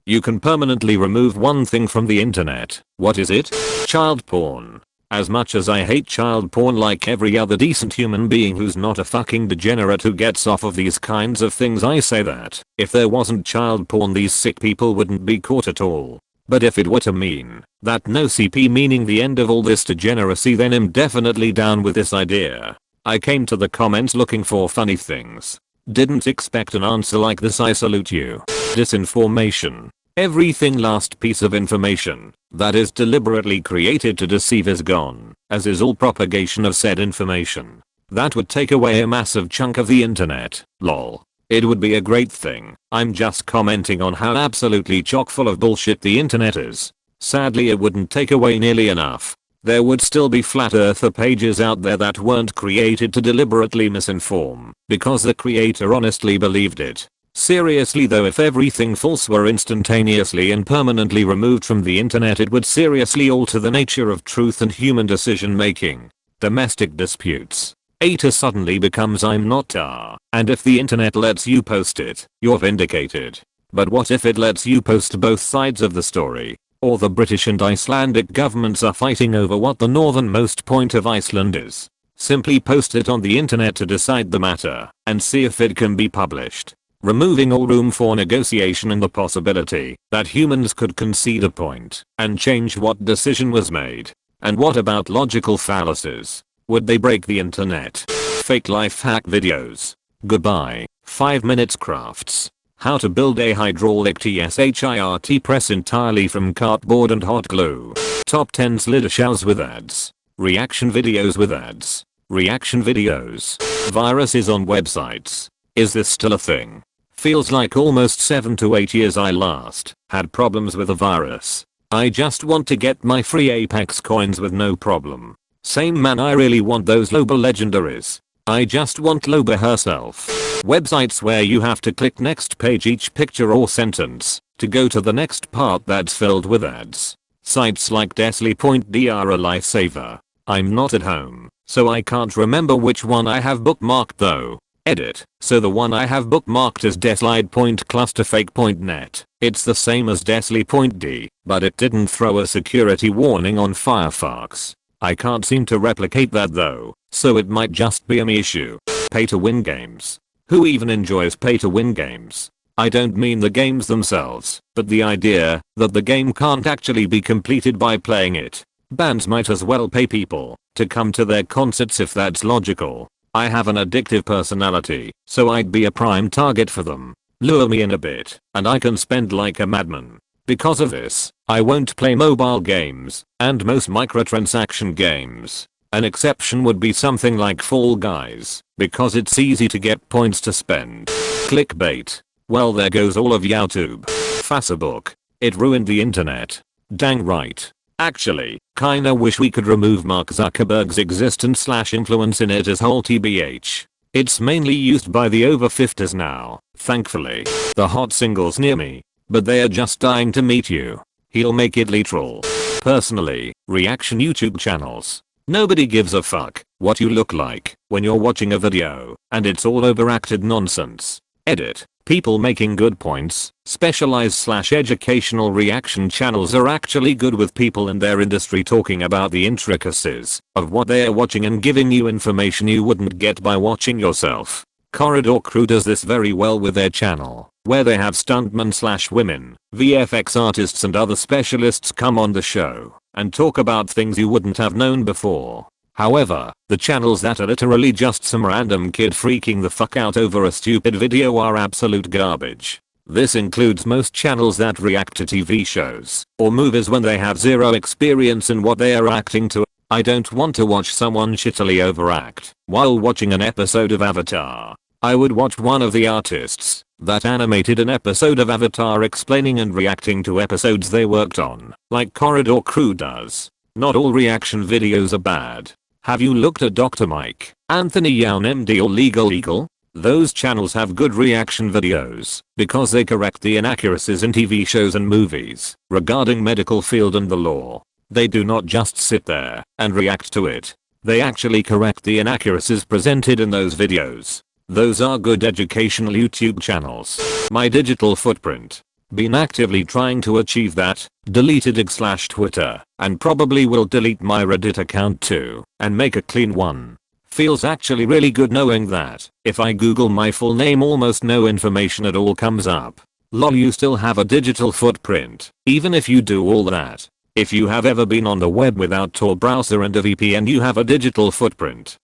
You can permanently remove one thing from the internet. What is it? Child porn. As much as I hate child porn like every other decent human being who's not a fucking degenerate who gets off of these kinds of things, I say that if there wasn't child porn these sick people wouldn't be caught at all. But if it were to mean that no CP meaning the end of all this degeneracy, then I'm definitely down with this idea. I came to the comments looking for funny things. Didn't expect an answer like this. I salute you. Disinformation. Everything last piece of information that is deliberately created to deceive is gone, as is all propagation of said information. That would take away a massive chunk of the internet. Lol. It would be a great thing. I'm just commenting on how absolutely chock full of bullshit the internet is. Sadly, it wouldn't take away nearly enough. There would still be flat earther pages out there that weren't created to deliberately misinform, because the creator honestly believed it. Seriously though, if everything false were instantaneously and permanently removed from the internet, it would seriously alter the nature of truth and human decision making. Domestic disputes. ATA suddenly becomes I'm not tar, and if the internet lets you post it, you're vindicated. But what if it lets you post both sides of the story? Or the British and Icelandic governments are fighting over what the northernmost point of Iceland is. Simply post it on the internet to decide the matter, and see if it can be published. Removing all room for negotiation and the possibility that humans could concede a point and change what decision was made. And what about logical fallacies? Would they break the internet? Fake life hack videos. Goodbye. 5 minutes crafts. How to build a hydraulic TSHIRT press entirely from cardboard and hot glue. Top 10 slideshows with ads. Reaction videos with ads. Reaction videos. Viruses on websites. Is this still a thing? Feels like almost 7 to 8 years I last had problems with a virus. I just want to get my free Apex coins with no problem. Same man, I really want those Loba legendaries. I just want Loba herself. Websites where you have to click next page each picture or sentence to go to the next part that's filled with ads. Sites like Desly.D are a lifesaver. I'm not at home, so I can't remember which one I have bookmarked though. Edit. So the one I have bookmarked is Deslide.clusterfake.net. It's the same as Desly.D, but it didn't throw a security warning on Firefox. I can't seem to replicate that though, so it might just be a me issue. Pay to win games. Who even enjoys pay to win games? I don't mean the games themselves, but the idea that the game can't actually be completed by playing it. Bands might as well pay people to come to their concerts if that's logical. I have an addictive personality, so I'd be a prime target for them. Lure me in a bit, and I can spend like a madman. Because of this, I won't play mobile games, and most microtransaction games. An exception would be something like Fall Guys, because it's easy to get points to spend. Clickbait. Well, there goes all of YouTube. Facebook. It ruined the internet. Dang right. Actually, kinda wish we could remove Mark Zuckerberg's existence/influence in it as whole tbh. It's mainly used by the over 50s now, thankfully. The hot singles near me. But they are just dying to meet you. He'll make it literal. Personally, reaction YouTube channels. Nobody gives a fuck what you look like when you're watching a video, and it's all overacted nonsense. Edit. People making good points. Specialized/educational reaction channels are actually good with people in their industry talking about the intricacies of what they are watching and giving you information you wouldn't get by watching yourself. Corridor Crew does this very well with their channel, where they have stuntmen/women, VFX artists and other specialists come on the show and talk about things you wouldn't have known before. However, the channels that are literally just some random kid freaking the fuck out over a stupid video are absolute garbage. This includes most channels that react to TV shows or movies when they have zero experience in what they are acting to. I don't want to watch someone shittily overact while watching an episode of Avatar. I would watch one of the artists that animated an episode of Avatar explaining and reacting to episodes they worked on, like Corridor Crew does. Not all reaction videos are bad. Have you looked at Dr. Mike, Anthony Young MD or Legal Eagle? Those channels have good reaction videos because they correct the inaccuracies in TV shows and movies regarding medical field and the law. They do not just sit there and react to it. They actually correct the inaccuracies presented in those videos. Those are good educational YouTube channels. My digital footprint. Been actively trying to achieve that, deleted X/Twitter, and probably will delete my Reddit account too, and make a clean one. Feels actually really good knowing that, if I Google my full name almost no information at all comes up. Lol, you still have a digital footprint, even if you do all that. If you have ever been on the web without Tor browser and a VPN, you have a digital footprint.